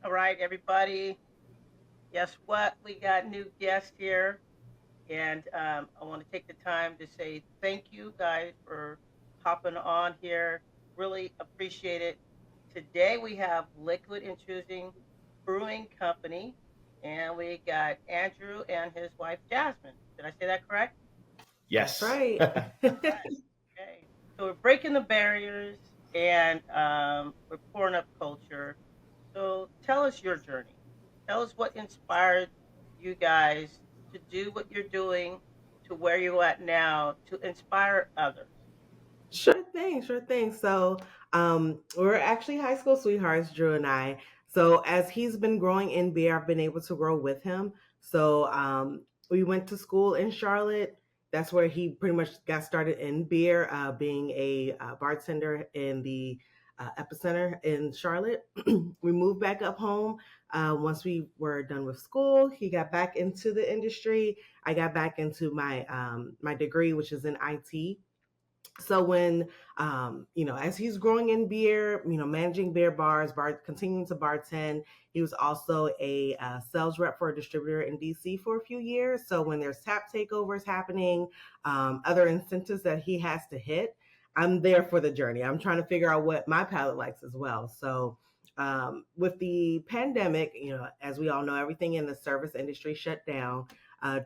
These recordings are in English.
All right, everybody. Guess what? We got new guests here, and I want to take the time to say thank you guys for hopping on here. Really appreciate it. Today we have Liquid Intrusion Brewing Company, and we got Andrew and his wife Jasmine. Did I say that correct? That's Yes. right. Right. Okay. So we're breaking the barriers, and we're pouring up culture. So tell us your journey. Tell us what inspired you guys to do what you're doing to where you're at now to inspire others. Sure thing, sure thing. We're actually high school sweethearts, Drew and I. So as he's been growing in beer, I've been able to grow with him. We went to school in Charlotte. That's where he pretty much got started in beer, being a bartender in the epicenter in Charlotte. We moved back up home once we were done with school. He got back into the industry. I got back into my degree, which is in IT. So when as he's growing in beer, managing beer bars, continuing to bartend, he was also a sales rep for a distributor in DC for a few years. So when there's tap takeovers happening, other incentives that he has to hit, I'm there for the journey. I'm trying to figure out what my palate likes as well. With the pandemic, as we all know, everything in the service industry shut down.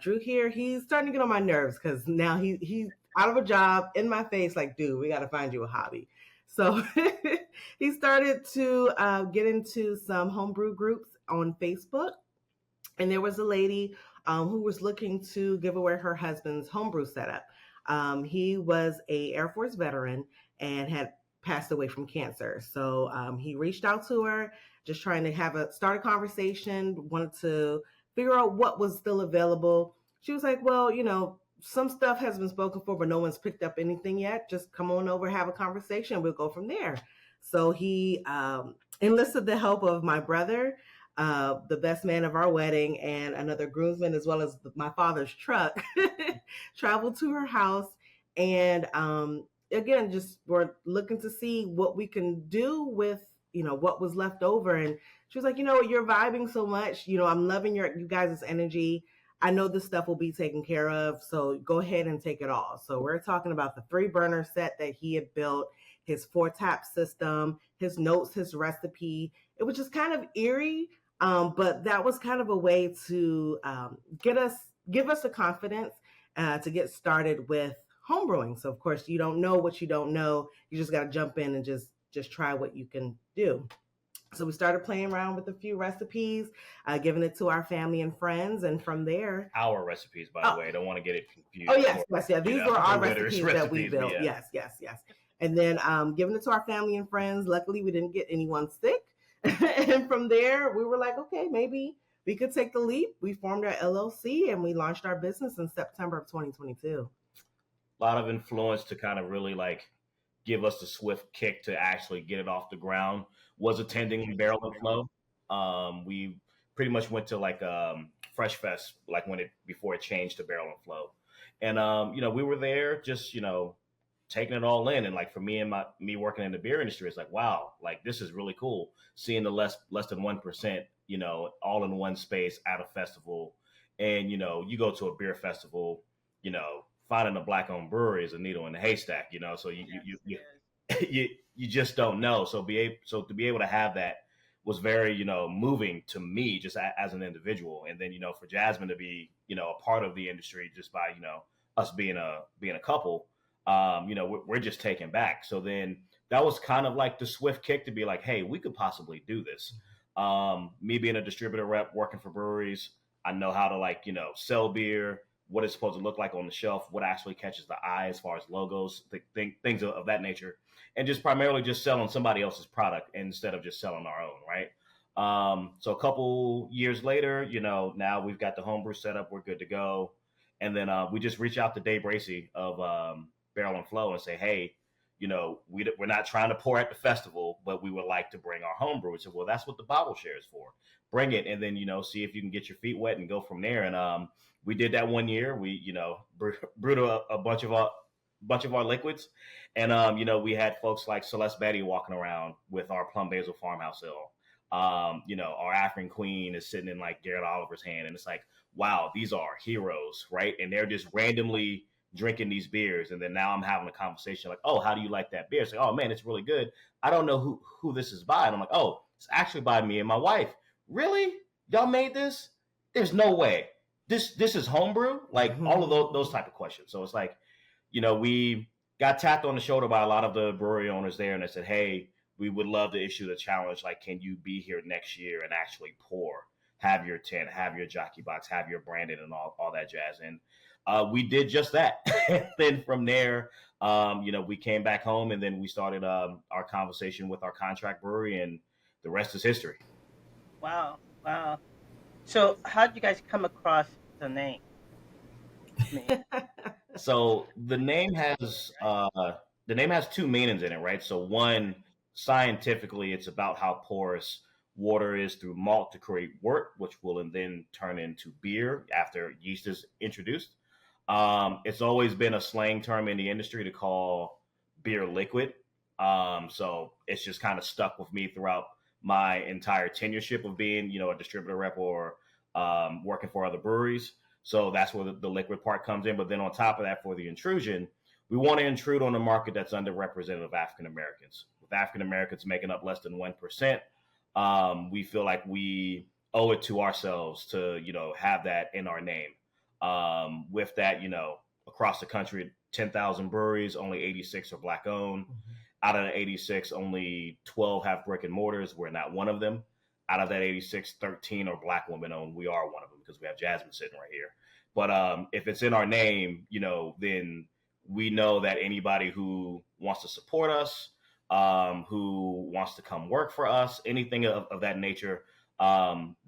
Drew here, he's starting to get on my nerves because now he's out of a job, in my face, like, dude, we got to find you a hobby. So he started to get into some homebrew groups on Facebook. And there was a lady who was looking to give away her husband's homebrew setup. He was a Air Force veteran and had passed away from cancer. So he reached out to her, just trying to start a conversation, wanted to figure out what was still available. She was like, well, some stuff has been spoken for, but no one's picked up anything yet. Just come on over, have a conversation. We'll go from there. So he enlisted the help of my brother, the best man of our wedding, and another groomsman, as well as my father's truck, traveled to her house. And again, just we're looking to see what we can do with, what was left over. And she was like, you're vibing so much. I'm loving you guys' energy. I know this stuff will be taken care of. So go ahead and take it all. So we're talking about the 3 burner set that he had built, his 4 tap system, his notes, his recipe. It was just kind of eerie. But that was kind of a way to give us the confidence to get started with homebrewing. So of course you don't know what you don't know. You just got to jump in and just try what you can do. So we started playing around with a few recipes, giving it to our family and friends, and from there, Our recipes, by the way. I don't want to get it confused. oh yes, yes, yeah. These were our the winners' recipes that we recipes, but built. yeah. Yes, yes, yes. And then giving it to our family and friends. Luckily, we didn't get anyone sick. And from there, we were like, okay, maybe we could take the leap. We formed our LLC and we launched our business in September of 2022. A lot of influence to kind of really like give us the swift kick to actually get it off the ground was attending Barrel and Flow. We pretty much went to like Fresh Fest, like when it before it changed to Barrel and Flow, and we were there just taking it all in. And like for me working in the beer industry, it's like wow, like this is really cool seeing the less than 1%, all in one space at a festival, and you go to a beer festival, finding a black owned brewery is a needle in the haystack, so Yes, it you is. you just don't know. So to be able to have that was very moving to me just as an individual, and then for Jasmine to be a part of the industry just by us being a couple, we're just taken back. So then that was kind of like the swift kick to be like, hey, we could possibly do this. Me being a distributor rep working for breweries, I know how to like sell beer, what it's supposed to look like on the shelf, what actually catches the eye as far as logos, things of that nature, and just primarily just selling somebody else's product instead of just selling our own, right? So a couple years later, now we've got the homebrew set up, we're good to go, and then we just reach out to Dave Bracy of Barrel and Flow and say, hey, we're not trying to pour at the festival, but we would like to bring our homebrew. We said, well, that's what the bottle share is for. Bring it, and then see if you can get your feet wet and go from there. And we did that one year. We brewed a bunch of our liquids, and we had folks like Celeste Betty walking around with our Plum Basil Farmhouse Ale. our African queen is sitting in like Garrett Oliver's hand, and it's like, wow, these are heroes, right? And they're just randomly drinking these beers, and then now I'm having a conversation like, oh, how do you like that beer? It's like, oh man, it's really good. I don't know who this is by, and I'm like, oh, it's actually by me and my wife. Really? Y'all made this? There's no way. This is homebrew? Like all of those type of questions. So it's like, we got tapped on the shoulder by a lot of the brewery owners there, and they said, hey, we would love to issue the challenge. Like, can you be here next year and actually pour, have your tent, have your jockey box, have your branding and all that jazz. And we did just that. And then from there, we came back home, and then we started our conversation with our contract brewery, and the rest is history. Wow. Wow. So how did you guys come across the name? So the name has two meanings in it, right? So one, scientifically, it's about how porous water is through malt to create wort, which will then turn into beer after yeast is introduced. It's always been a slang term in the industry to call beer liquid. So it's just kind of stuck with me throughout my entire tenureship of being, a distributor rep or working for other breweries. So that's where the liquid part comes in. But then on top of that, for the intrusion, we want to intrude on a market that's underrepresented of African Americans. With African Americans making up less than 1%, we feel like we owe it to ourselves to, have that in our name. With that, across the country, 10,000 breweries, only 86 are Black owned. Out of the 86, only 12 have brick and mortars. We're not one of them. Out of that 86, 13 are Black women owned. We are one of them because we have Jasmine sitting right here. But if it's in our name, then we know that anybody who wants to support us, who wants to come work for us, anything of that nature,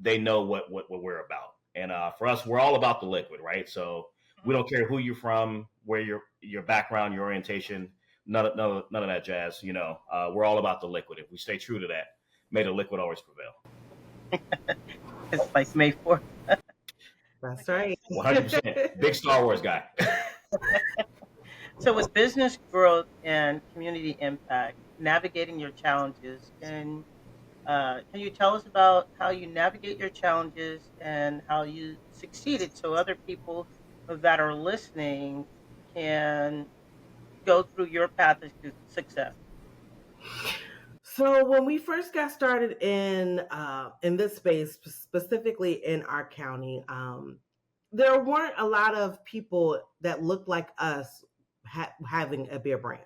they know what we're about. And for us, we're all about the liquid, right? So we don't care who you're from, where your background, your orientation, none of that jazz. We're all about the liquid. If we stay true to that, may the liquid always prevail. It's like May 4th. That's right. 100%. Big Star Wars guy. So with business growth and community impact, navigating your challenges, can you tell us about how you navigate your challenges and how you succeeded so other people that are listening can go through your path to success? So when we first got started in this space, specifically in our county, there weren't a lot of people that looked like us having a beer brand.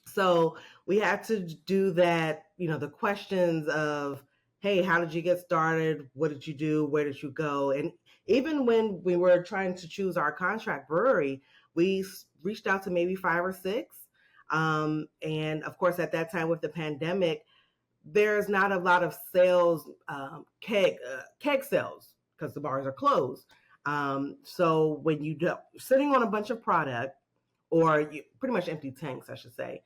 So we had to do that, the questions of, hey, how did you get started? What did you do? Where did you go? And even when we were trying to choose our contract brewery, we reached out to maybe 5 or 6. And of course, at that time with the pandemic, there's not a lot of sales, keg sales, because the bars are closed. So when sitting on a bunch of product, or pretty much empty tanks, I should say,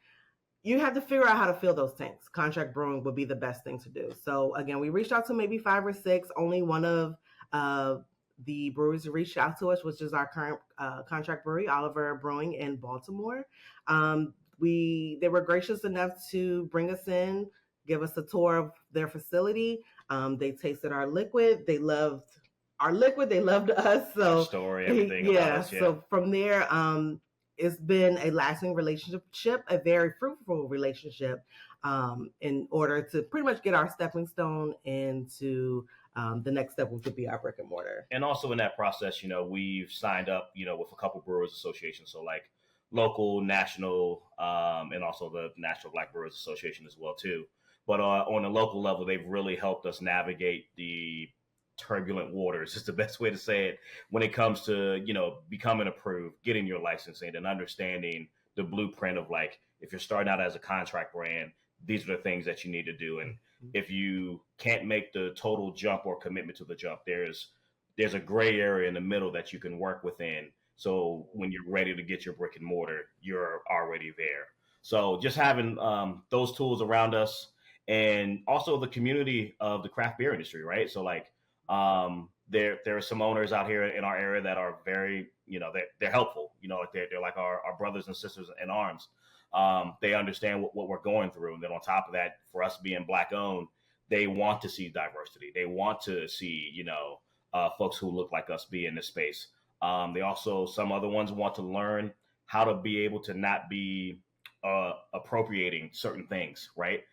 you have to figure out how to fill those tanks. Contract brewing would be the best thing to do. So again, we reached out to maybe 5 or 6. Only one of the breweries reached out to us, which is our current contract brewery, Oliver Brewing in Baltimore. They were gracious enough to bring us in, give us a tour of their facility. They tasted our liquid. They loved our liquid. They loved us. So our story, everything. Yeah. Us, yeah. So from there, it's been a lasting relationship, a very fruitful relationship, in order to pretty much get our stepping stone into the next step, which would be our brick and mortar. And also in that process, we've signed up, with a couple brewers associations. So like local, national, and also the National Black Brewers Association as well too. But on a local level, they've really helped us navigate the turbulent waters is the best way to say it when it comes to becoming approved, getting your licensing, and understanding the blueprint of, like, if you're starting out as a contract brand, these are the things that you need to do. And if you can't make the total jump or commitment to the jump, there's a gray area in the middle that you can work within. So when you're ready to get your brick and mortar, you're already there. So just having those tools around us, and also the community of the craft beer industry, right? So like, there are some owners out here in our area that are very, they're helpful. They're like our brothers and sisters in arms. They understand what we're going through, and then on top of that, for us being Black owned, they want to see diversity. They want to see, folks who look like us be in this space. They also, some other ones want to learn how to be able to not be appropriating certain things, right?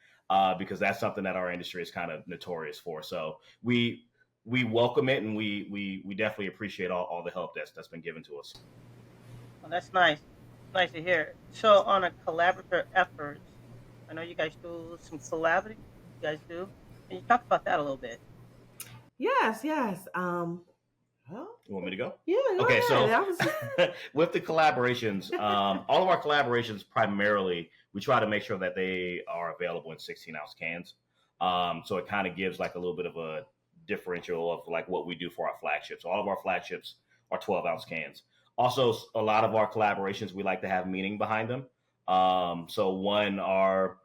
Because that's something that our industry is kind of notorious for. So we welcome it, and we definitely appreciate all the help that's been given to us. Well, that's nice. Nice to hear. So, on a collaborative efforts, I know you guys do some collaborating. You guys do. Can you talk about that a little bit? Yes, yes. Well, You want me to go? yeah, go Okay, ahead. so I was with the collaborations, all of our collaborations primarily, we try to make sure that they are available in 16-ounce cans. So it kind of gives like a little bit of a differential of like what we do for our flagships. All of our flagships are 12-ounce cans. Also, a lot of our collaborations, we like to have meaning behind them. So our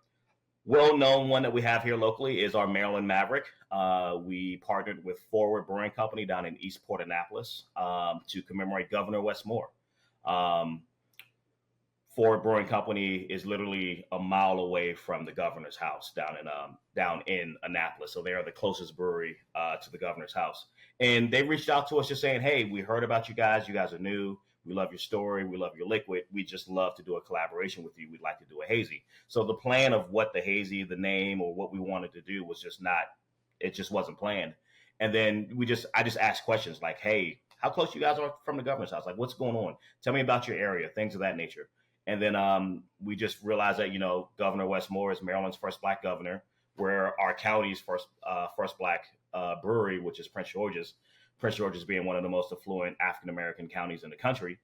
well-known one that we have here locally is our Maryland Maverick. We partnered with Forward Brewing Company down in Eastport, Annapolis, to commemorate Governor Wes Moore. Um, Forward Brewing Company is literally a mile away from the governor's house down in Annapolis. So they are the closest brewery to the governor's house. And they reached out to us just saying, "Hey, we heard about you guys. You guys are new. We love your story. We love your liquid. We just love to do a collaboration with you. We'd like to do a hazy." So the plan of what the hazy, the name, or what we wanted to do was just not. It just wasn't planned. And then I just asked questions like, "Hey, how close you guys are from the governor's house? Like, what's going on? Tell me about your area, things of that nature." And then we just realized that Governor Wes Moore is Maryland's first Black governor, where our county's first Black brewery, which is Prince George's. Prince George's being one of the most affluent African American counties in the country.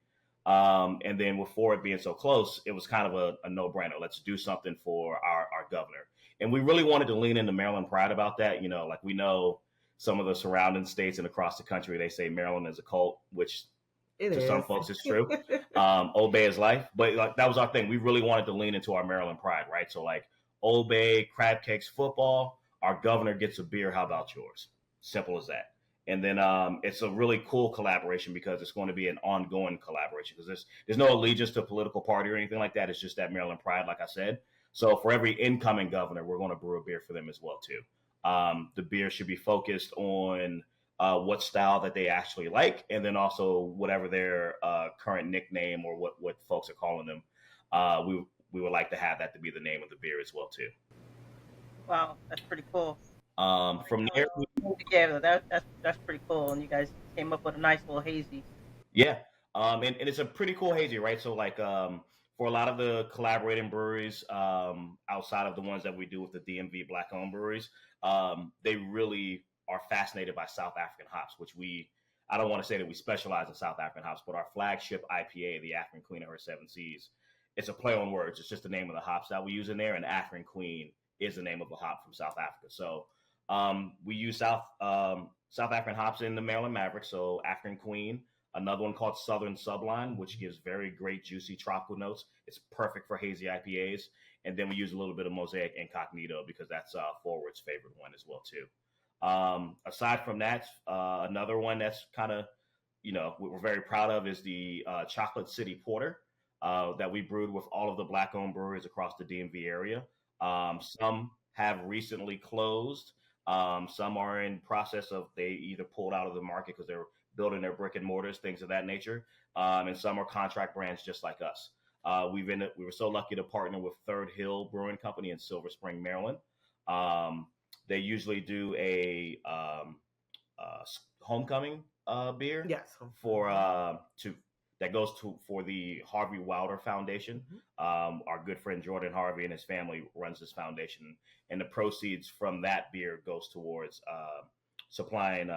And then with Ford being so close, it was kind of a no brainer. Let's do something for our governor. And we really wanted to lean into Maryland pride about that. Like we know some of the surrounding states and across the country, they say Maryland is a cult, which some folks it's true. Old Bay is life. But like that was our thing. We really wanted to lean into our Maryland pride, right? So like Old Bay, crab cakes, football, our governor gets a beer. How about yours? Simple as that. And then it's a really cool collaboration because it's going to be an ongoing collaboration because there's no allegiance to a political party or anything like that. It's just that Maryland pride, like I said. So for every incoming governor, we're going to brew a beer for them as well too. The beer should be focused on what style that they actually like, and then also whatever their current nickname or what folks are calling them. We would like to have that to be the name of the beer as well too. Wow, that's pretty cool. From there, together, that's pretty cool, and you guys came up with a nice little hazy. yeah, and it's a pretty cool hazy, right? So like for a lot of the collaborating breweries, outside of the ones that we do with the DMV Black-owned breweries, they really are fascinated by South African hops, which I don't want to say that we specialize in South African hops, but our flagship IPA, the African Queen of her seven seas, it's a play on words. It's just the name of the hops that we use in there, and African Queen is the name of a hop from South Africa. So we use South African hops in the Maryland Maverick. So African Queen, another one called Southern Sublime, which gives very great juicy tropical notes. It's perfect for hazy IPAs. And then we use a little bit of Mosaic Incognito because that's Forward's favorite one as well too. Aside from that, another one that's kind of, we're very proud of is the Chocolate City Porter that we brewed with all of the Black-owned breweries across the DMV area. Some have recently closed. Some are in process of they either pulled out of the market because they're building their brick and mortars, things of that nature. And some are contract brands just like us. We were so lucky to partner with Third Hill Brewing Company in Silver Spring, Maryland. They usually do a homecoming beer. Yes. For that goes for the Harvey Wilder Foundation. Our good friend Jordan Harvey and his family runs this foundation, and the proceeds from that beer goes towards supplying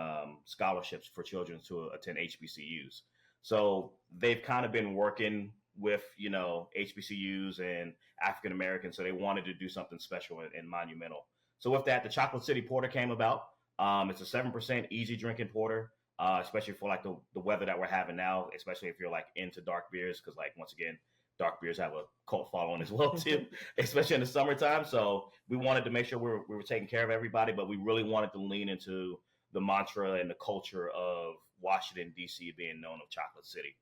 scholarships for children to attend HBCUs. So they've kind of been working with HBCUs and African Americans, so they wanted to do something special and monumental. So with that, the Chocolate City Porter came about. It's a 7% easy drinking porter, especially for like the weather that we're having now, especially if you're like into dark beers, because like once again, dark beers have a cult following as well too, especially in the summertime. So we wanted to make sure we were taking care of everybody, but we really wanted to lean into the mantra and the culture of Washington, D.C. being known of Chocolate City.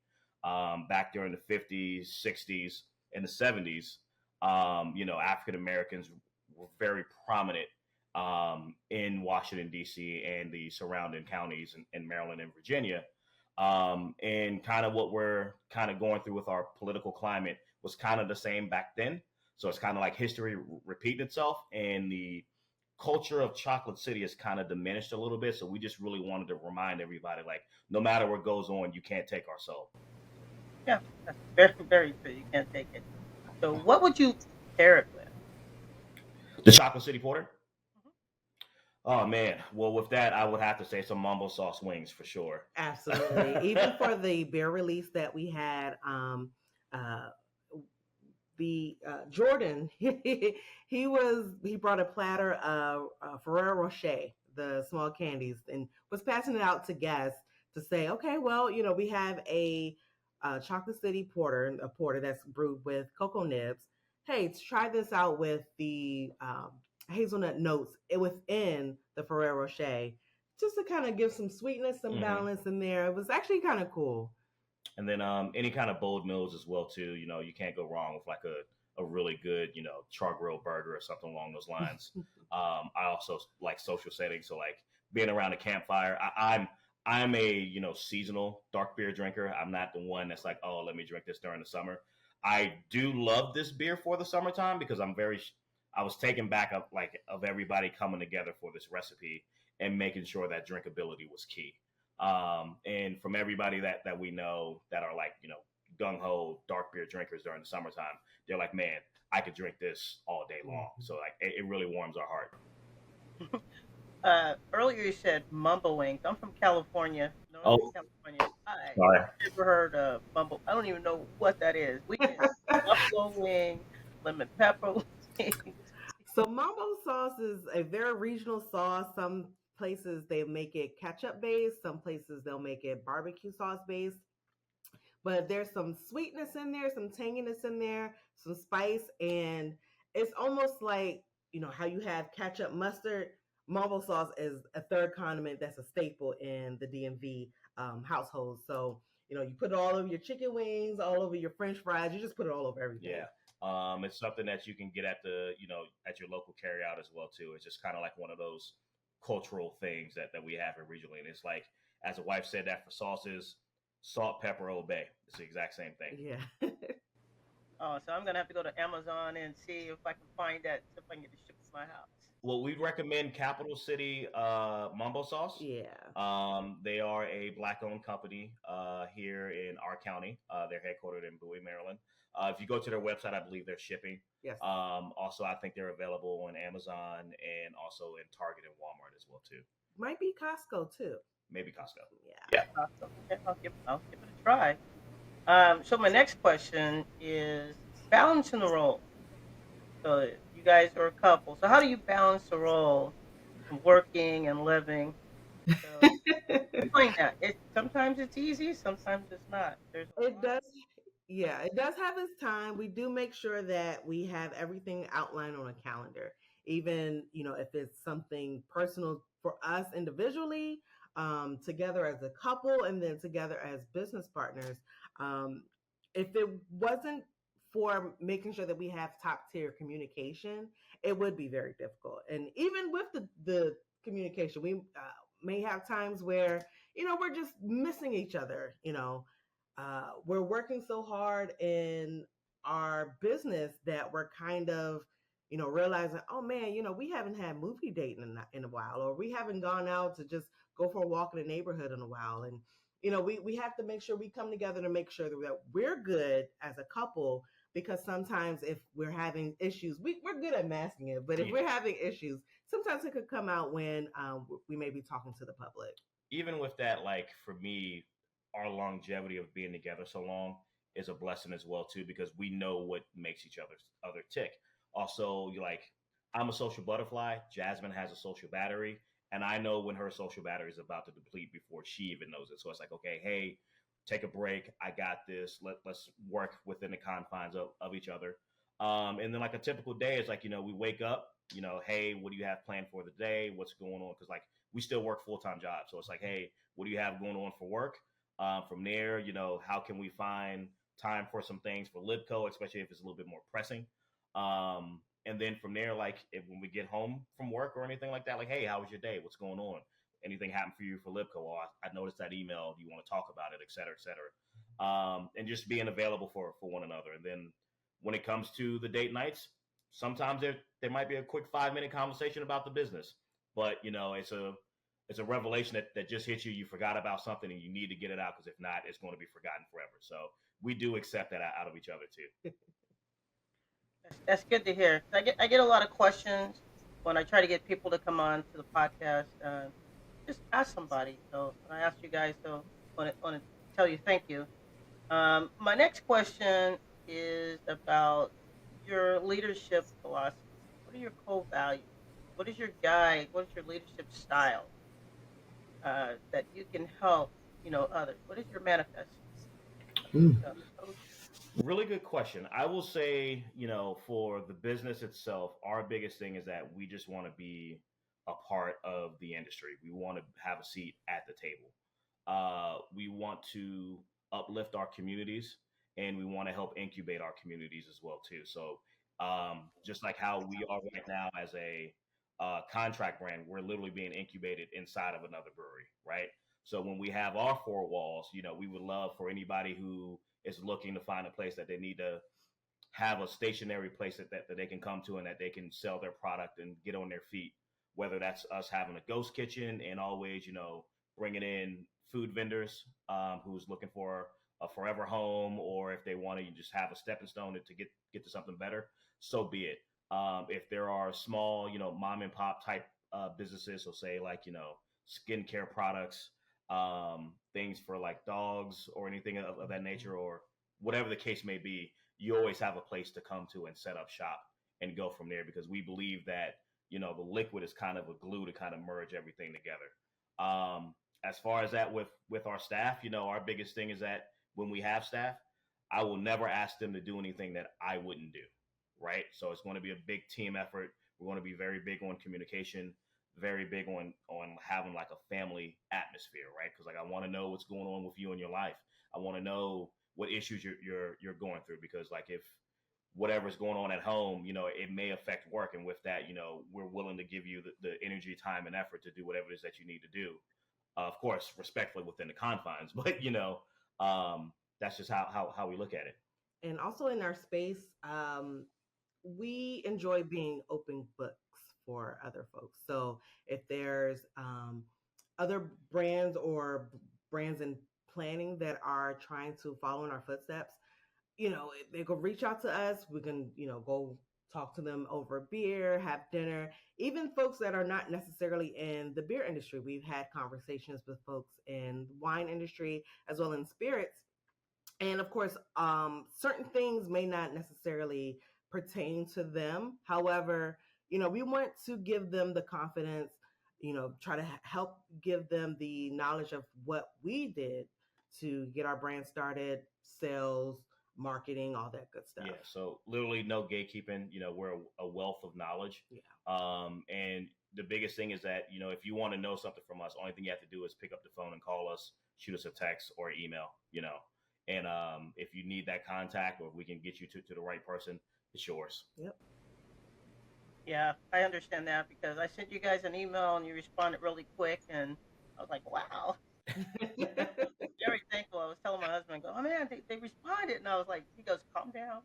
Back during the 50s, 60s, and the 70s, African Americans were very prominent in Washington D.C. and the surrounding counties in Maryland and Virginia. And kind of what we're kind of going through with our political climate was kind of the same back then. So it's kind of like history repeating itself, and the culture of Chocolate City has kind of diminished a little bit. So we just really wanted to remind everybody, like, no matter what goes on, you can't take our soul. Yeah, that's very, very true. You can't take it. So, what would you pair it with? The Chocolate City Porter. Mhm. Oh man, well with that, I would have to say some mumbo sauce wings for sure. Absolutely. Even for the beer release that we had, uh, the Jordan, he brought a platter of Ferrero Rocher, the small candies, and was passing it out to guests to say, okay, well, we have a Chocolate City porter, a porter that's brewed with cocoa nibs. Hey, try this out with the hazelnut notes within the Ferrero Rocher, just to kind of give some sweetness, some Hmm. balance in there. It was actually kind of cool. And then any kind of bold meals as well too. You know, you can't go wrong with like a really good char grilled burger or something along those lines. I also like social settings, so like being around a campfire. I'm a seasonal dark beer drinker. I'm not the one that's like, oh, let me drink this during the summer. I do love this beer for the summertime because I was taken back of everybody coming together for this recipe and making sure that drinkability was key. And from everybody that we know that are like gung ho dark beer drinkers during the summertime, they're like, man, I could drink this all day long. So like it really warms our heart. Earlier you said mumbo wings. I'm from California, Northern Oh, California. I sorry. never heard of mumbo. I don't even know what that is. We get buffalo wing, lemon pepper wings. So mambo sauce is a very regional sauce. Some places they make it ketchup based, some places they'll make it barbecue sauce based. But there's some sweetness in there, some tanginess in there, some spice, and it's almost like how you have ketchup, mustard. Mambo sauce is a third condiment that's a staple in the DMV household. So you put it all over your chicken wings, all over your French fries. You just put it all over everything. Yeah. It's something that you can get at at your local carryout as well too. It's just kind of like one of those cultural things that we have here regionally, and it's like as a wife said that for sauces, salt, pepper, obey. It's the exact same thing. Yeah. Oh, so I'm gonna have to go to Amazon and see if I can find that, see if I can get it shipped to my house. Well, we recommend Capital City Mumbo Sauce. Yeah. They are a black-owned company here in our county. They're headquartered in Bowie, Maryland. If you go to their website, I believe they're shipping. Yes. Also, I think they're available on Amazon and also in Target and Walmart as well too. Might be Costco too. Maybe Costco. Yeah. Yeah. Awesome. Okay, I'll give it a try. So my next question is balancing the role. So you guys are a couple. So how do you balance the role of working and living? So explain that. It sometimes it's easy, sometimes it's not. There's a It lot. does. Yeah, it does have its time. We do make sure that we have everything outlined on a calendar. Even, if it's something personal for us individually, together as a couple, and then together as business partners. Um, if it wasn't for making sure that we have top tier communication, it would be very difficult. And even with the communication, we may have times where, we're just missing each other, we're working so hard in our business that we're kind of realizing, oh man, we haven't had movie date in a while, or we haven't gone out to just go for a walk in the neighborhood in a while. And we have to make sure we come together to make sure that we're good as a couple, because sometimes if we're having issues, we're good at masking it, but if we're having issues, sometimes it could come out when we may be talking to the public. Even with that, like for me, our longevity of being together so long is a blessing as well too, because we know what makes each other tick. Also, you like I'm a social butterfly. Jasmine has a social battery, and I know when her social battery is about to deplete before she even knows it. So it's like, okay, hey, take a break. I got this. Let's work within the confines of each other. And then like a typical day is like we wake up. Hey, what do you have planned for the day? What's going on? Because like we still work full-time jobs. So it's like, hey, what do you have going on for work? From there, how can we find time for some things for Libco, especially if it's a little bit more pressing? And then from there, like when we get home from work or anything like that, like, hey, how was your day? What's going on? Anything happened for you for Libco? Or I noticed that email. Do you want to talk about it, et cetera, et cetera? And just being available for one another. And then when it comes to the date nights, sometimes there might be a quick 5 minute conversation about the business, but it's a revelation that just hits you. You forgot about something and you need to get it out, because if not, it's going to be forgotten forever. So we do accept that out of each other too. That's good to hear. I get a lot of questions when I try to get people to come on to the podcast. Just ask somebody. So I asked you guys. So want to tell you thank you. My next question is about your leadership philosophy. What are your core values? What is your guide? What is your leadership style that you can help others? What is your manifest? Mm. Coach? Really good question. I will say, for the business itself, our biggest thing is that we just want to be a part of the industry. We want to have a seat at the table. We want to uplift our communities, and we want to help incubate our communities as well too. So, just like how we are right now as a contract brand, we're literally being incubated inside of another brewery, right? So when we have our four walls, we would love for anybody who is looking to find a place that they need to have a stationary place that they can come to and that they can sell their product and get on their feet. Whether that's us having a ghost kitchen and always, bringing in food vendors who's looking for a forever home, or if they want to just have a stepping stone to get to something better, so be it. If there are small, mom and pop type businesses, so say like, skincare products, things for like dogs or anything of that nature, or whatever the case may be, you always have a place to come to and set up shop and go from there, because we believe that the liquid is kind of a glue to kind of merge everything together. As far as that with our staff, our biggest thing is that when we have staff, I will never ask them to do anything that I wouldn't do, right? So it's going to be a big team effort. We're going to be very big on communication, very big on having like a family atmosphere, right? Because like I want to know what's going on with you in your life. I want to know what issues you're going through, because like if whatever's going on at home, it may affect work, and with that, we're willing to give you the energy, time, and effort to do whatever it is that you need to do. Of course, respectfully within the confines, but that's just how we look at it. And also in our space, we enjoy being open books for other folks. So if there's other brands or brands in planning that are trying to follow in our footsteps, they can reach out to us. We can, go talk to them over beer, have dinner. Even folks that are not necessarily in the beer industry, we've had conversations with folks in the wine industry as well in spirits. And of course, certain things may not necessarily pertain to them. However, we want to give them the confidence, try to help give them the knowledge of what we did to get our brand started, sales, marketing, all that good stuff. Yeah, so literally no gatekeeping. We're a wealth of knowledge. Yeah. And the biggest thing is that, if you want to know something from us, only thing you have to do is pick up the phone and call us, shoot us a text or email, And if you need that contact, or if we can get you to the right person, it's yours. Yep. Yeah, I understand that because I sent you guys an email and you responded really quick, and I was like, wow. Very thankful. I was telling my husband, I go, oh man, they responded, and I was like, he goes, calm down.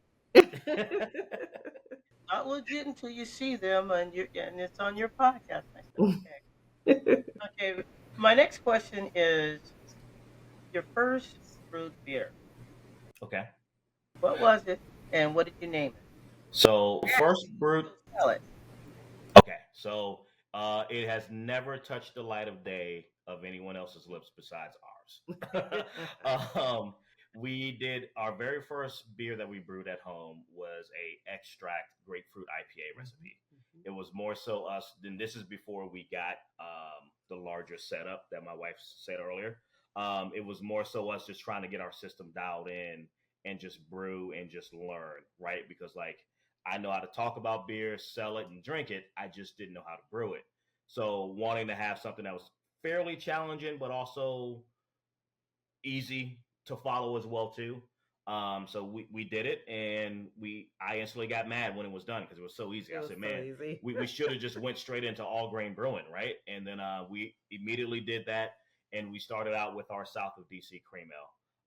Not legit until you see them and it's on your podcast. I said, okay. Okay. My next question is your first brewed beer. Okay. What was it, and what did you name it? So first brewed. Tell it. Okay. So it has never touched the light of day of anyone else's lips besides ours. We did our very first beer that we brewed at home was a extract grapefruit IPA recipe. It was more so us. Then this is before we got the larger setup that my wife said earlier. It was more so us just trying to get our system dialed in and just brew and just learn, right? Because like I know how to talk about beer, sell it, and drink it. I just didn't know how to brew it. So wanting to have something that was fairly challenging, but also easy to follow as well too. So we did it, and I instantly got mad when it was done because it was so easy. It I was said, so man, easy. we should have just went straight into all grain brewing, right? And then we immediately did that, and we started out with our South of DC cream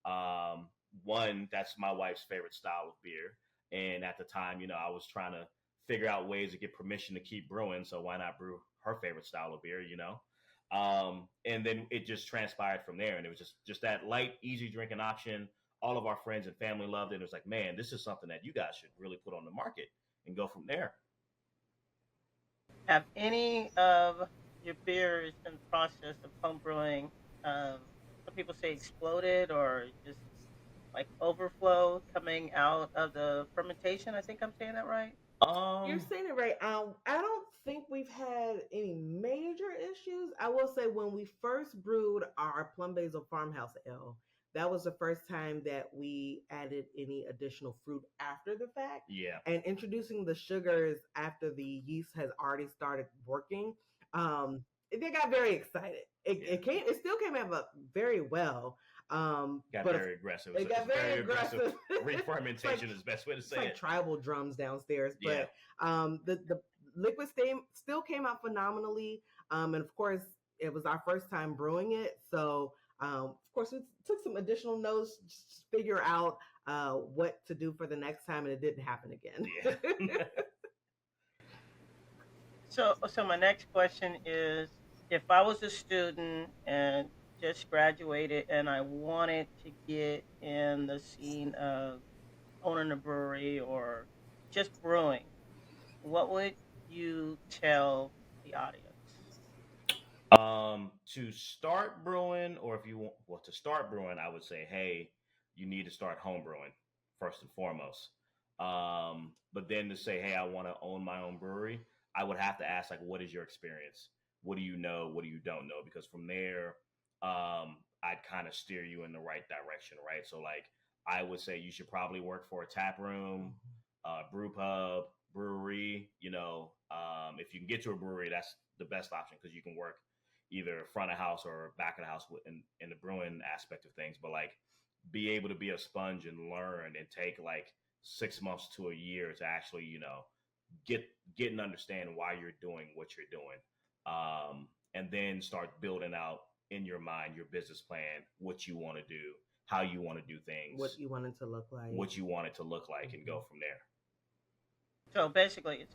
ale. One, that's my wife's favorite style of beer, and at the time, I was trying to figure out ways to get permission to keep brewing, so why not brew her favorite style of beer? And then it just transpired from there, and it was just that light, easy drinking option. All of our friends and family loved it. It was like, man, this is something that you guys should really put on the market and go from there. Have any of your beers in the process of home brewing, some people say exploded or just like overflow coming out of the fermentation? I think I'm saying that right. You're Um, saying it right. I don't think we've had any major issues. I will say when we first brewed our Plum Basil Farmhouse Ale, that was the first time that we added any additional fruit after the fact. yeah, And introducing the sugars after the yeast has already started working, they got very excited. yeah, It still came out very well. got But very aggressive. it It's got a very very aggressive aggressive. It's like re-fermentation is the best way to it's say like it. tribal drums downstairs. Yeah. But the liquid still came out phenomenally. And of course, it was our first time brewing it, so of course we took some additional notes just to figure out what to do for the next time, and it didn't happen again. Yeah. So my next question is, if I was a student and just graduated and I wanted to get in the scene of owning a brewery or just brewing, what would you tell the audience? To start brewing, or if you want, well, to start brewing, I would say, hey, you need to start home brewing first and foremost. But then to say, hey, I want to own my own brewery, I would have to ask, like, what is your experience? What do you know? What do you don't know? Because from there, I'd kind of steer you in the right direction, right? So, like, I would say you should probably work for a tap room, brew pub, brewery. If you can get to a brewery, that's the best option because you can work either front of house or back of the house in the brewing aspect of things. But like, be able to be a sponge and learn and take like 6 months to a year to actually get and understand why you're doing what you're doing, and then start building out in your mind your business plan, what you want to do, how you want to do What things, you want it to look like. what you want it to look like, and Mhm. go from there. So basically,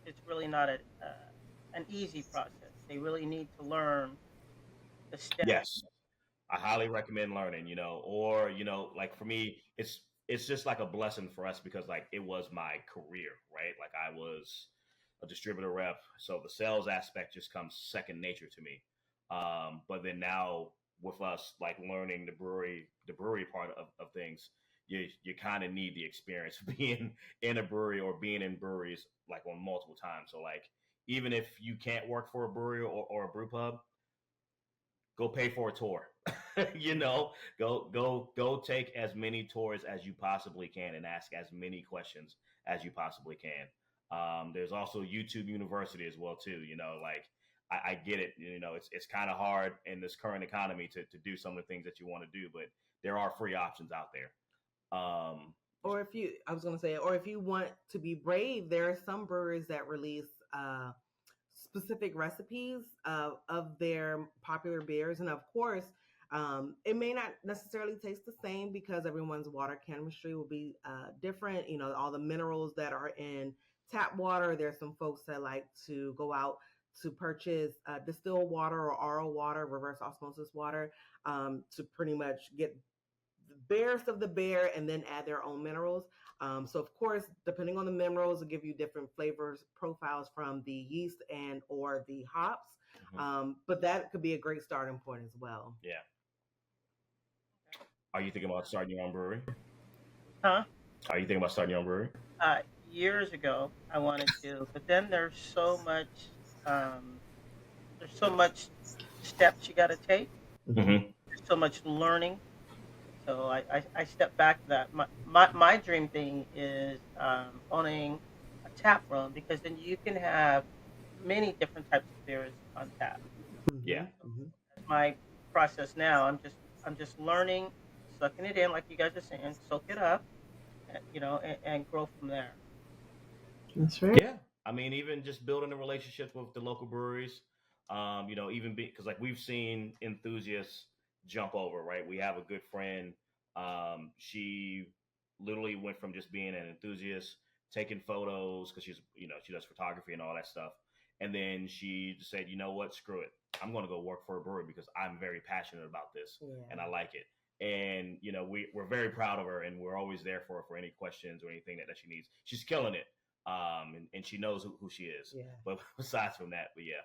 it's really not an easy process. They really need to learn the steps. Yes, I highly recommend learning, or like for me, it's just like a blessing for us because like it was my career, right? Like I was a distributor rep, so the sales aspect just comes second nature to me. But then now with us like learning the brewery part of things, you kind of need the experience of being in a brewery or being in breweries like on multiple times. So like even if you can't work for a brewery or a brew pub, go pay for a tour. you know, go take as many tours as you possibly can and ask as many questions as you possibly can. There's also YouTube University as well too. Like I get it. It's kind of hard in this current economy to do some of the things that you want to do, but there are free options out there. Um, Or if you, I was going to say, or if you want to be brave, there are some breweries that release specific recipes of their popular beers. And of course, it may not necessarily taste the same because everyone's water chemistry will be different. All the minerals that are in tap water. There's some folks that like to go out to purchase distilled water or RO water, reverse osmosis water, to pretty much get the barest of the bare and then add their own minerals. So of course, depending on the minerals, it'll give you different flavors profiles from the yeast and or the hops. mhm. But that could be a great starting point as well. Yeah. Are you thinking about starting your own brewery? Huh? Are you thinking about starting your own brewery? Years ago, I wanted to, but then um, there's so much steps you got to take. Mm-hmm. Hmm. There's so much learning. So I stepped back to that. My dream thing is owning a tap room because then you can have many different types of beers on tap. Mm-hmm. Yeah. Mm-hmm. That's my process now. I'm just learning sucking it in, like you guys are saying, soak it up, and grow from there. That's right. Yeah, I mean, even just building a relationship with the local breweries, even because like we've seen enthusiasts jump over, right? We have a good friend. She literally went from just being an enthusiast, taking photos because she does photography and all that stuff, and then she just said, you know what, screw it, I'm going to go work for a brewery because I'm very passionate about this and Yeah. I like it. And we're very proud of her, and we're always there for her for any questions or anything that she needs. She's killing it, and she knows who she is. Yeah. But besides from that, but yeah,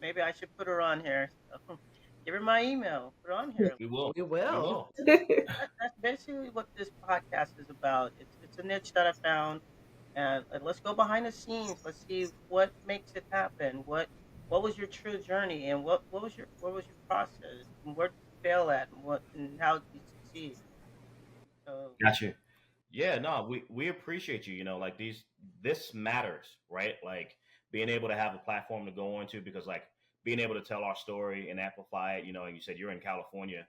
Maybe I should put her on here. So, give her my email. Put her on here. we will. We We will. will. That's basically what this podcast is about. It's a niche that I found, and let's go behind the scenes. Let's see what makes it happen. What was your true journey, and what was your process, and where did you fail at, and how did you succeed? So Gotcha. Yeah, no, we appreciate you. Like this matters, right? Like being able to have a platform to go onto because like being able to tell our story and amplify it. And you said you're in California.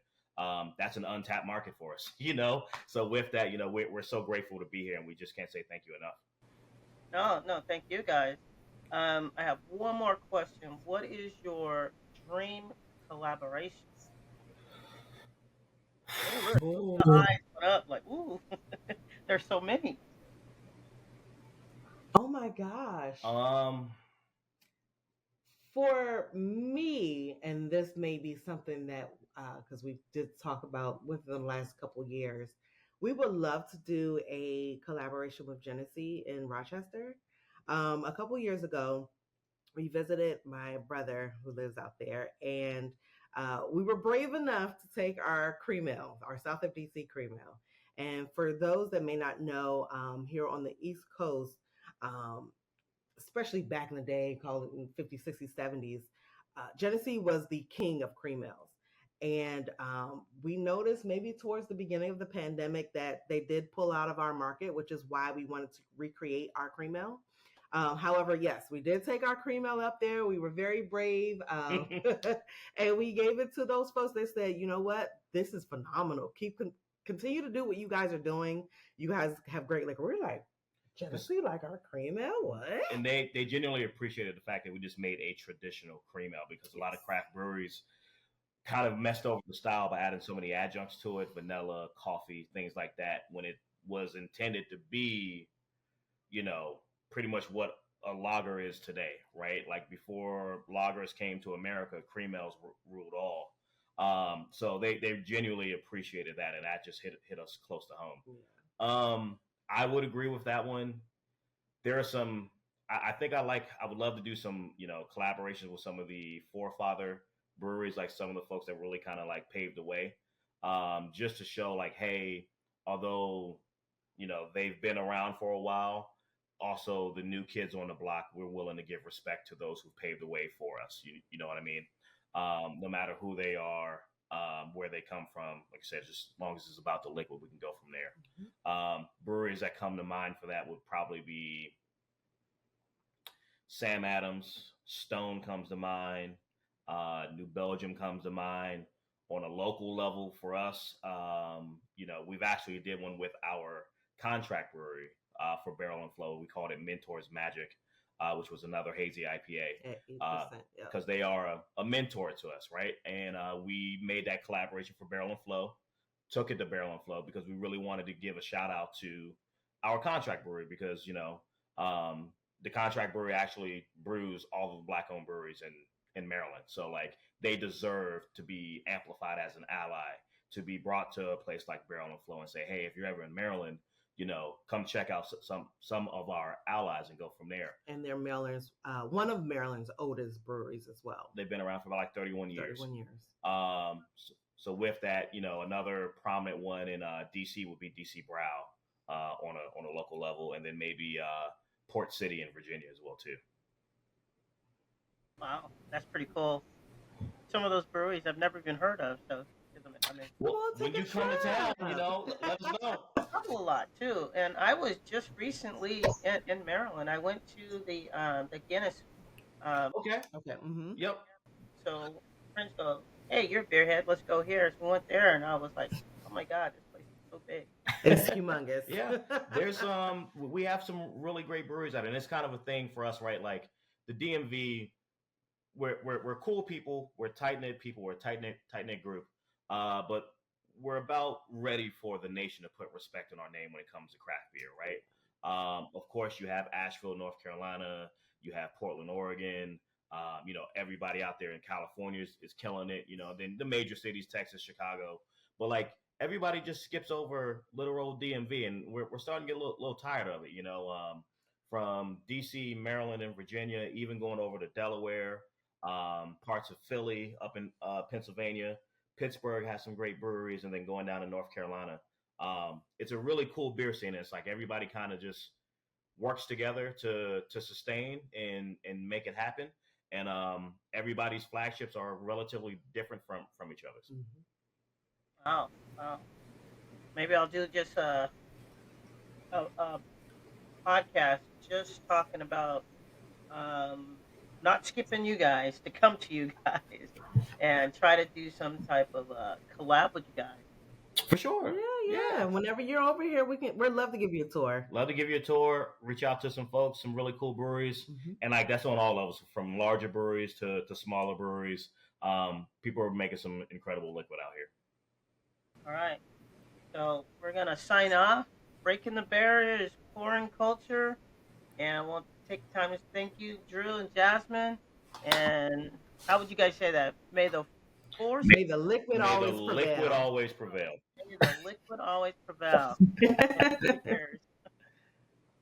That's an untapped market for us. So with that, we're so grateful to be here, and we just can't say thank you enough. no, no, thank you guys. I have one more question. What is your dream collaboration? Oh, look, the Oh. eyes went up like, ooh, there's so many. Oh my gosh. Um, For me, and this may be something that, because we did talk about within the last couple years, we would love to do a collaboration with Genesee in Rochester. A couple years ago, we visited my brother who lives out there, and we were brave enough to take our cream ale, our South of DC cream ale. And for those that may not know, here on the East Coast, um, especially back in the day, called it in 50s, 60s, 70s, Genesee was the king of cream ales. And we noticed maybe towards the beginning of the pandemic that they did pull out of our market, which is why we wanted to recreate our cream ale. However, yes, we did take our cream ale up there. We were very brave. And we gave it to those folks that said, you know what? This is phenomenal. Continue to do what you guys are doing. You guys have great liquor. We're like, Genesee, like our cream ale? What? and they genuinely appreciated the fact that we just made a traditional cream ale because a lot of craft breweries kind of messed over the style by adding so many adjuncts to it, vanilla, coffee, things like that, when it was intended to be, you know, pretty much what a lager is today, right? Like before lagers came to America, cream ales ruled all. So they genuinely appreciated that, and that just hit us close to home. Yeah. I would agree with that one. There are some. I think I would love to do some collaborations with some of the forefather breweries, like some of the folks that really kind of like paved the way, just to show like, hey, although they've been around for a while, also the new kids on the block, we're willing to give respect to those who paved the way for us. You know what I mean? No matter who they are, where they come from, like I said, just as long as it's about the liquid, we can go from there. Breweries that come to mind for that would probably be Sam Adams, Stone comes to mind, New Belgium comes to mind. On a local level for us, we've actually did one with our contract brewery for Barrel and Flow. We called it Mentors Magic, which was another hazy At IPA 8%. Yeah. because they are a mentor to us, right? And we made that collaboration for Barrel and Flow, took it to Barrel and Flow because we really wanted to give a shout out to our contract brewery because um, the contract brewery actually brews all of the black owned breweries in Maryland. So like they deserve to be amplified as an ally, to be brought to a place like Barrel and Flow and say, hey, if you're ever in Maryland, come check out some of our allies and go from there. And they're Maryland's, one of Maryland's oldest breweries as well. They've been around for about like 31 years. 31 years. So with that, another prominent one in DC would be DC Brow on a local level, and then maybe Port City in Virginia as well too. Wow, that's pretty cool. Some of those breweries I've never even heard of. So, I mean, Well, Well, when take you a come to town, trip. let us know. travel a lot too. And I was just recently in Maryland. I went to the Guinness. Um, Okay. Okay. Mm-hmm. Yep. so friends go, hey, you're a beer head. Let's go here. So we went there, and I was like, oh my God, this place is so big. It's humongous. Yeah, there's we have some really great breweries out, and it's kind of a thing for us, right? Like the DMV, we're cool people, we're tight knit people, we're a tight knit group, but we're about ready for the nation to put respect in our name when it comes to craft beer, right? Of course, you have Asheville, North Carolina, you have Portland, Oregon. Everybody out there in California is killing it. Then the major cities, Texas, Chicago, but like everybody just skips over little old DMV, and we're starting to get a little tired of it. From DC, Maryland, and Virginia, even going over to Delaware, parts of Philly, up in Pennsylvania. Pittsburgh has some great breweries, and then going down to North Carolina. It's a really cool beer scene. It's like everybody kind of just works together to sustain and make it happen. And everybody's flagships are relatively different from each other's. Wow, wow. Maybe I'll do just a podcast just talking about not skipping you guys to come to you guys and try to do some type of collab with you guys. For sure. Yeah. Whenever you're over here, we'd love to give you a tour. Love to give you a tour. Reach out to some folks, some really cool breweries, and like that's on all levels, from larger breweries to smaller breweries. People are making some incredible liquid out here. All right. So we're going to sign off. Breaking the barriers, pouring culture. And we'll take time to thank you, Drew and Jasmine. And how would you guys say that? May the force, May the liquid May always the prevail. liquid always prevail. may the liquid always prevail. Cheers.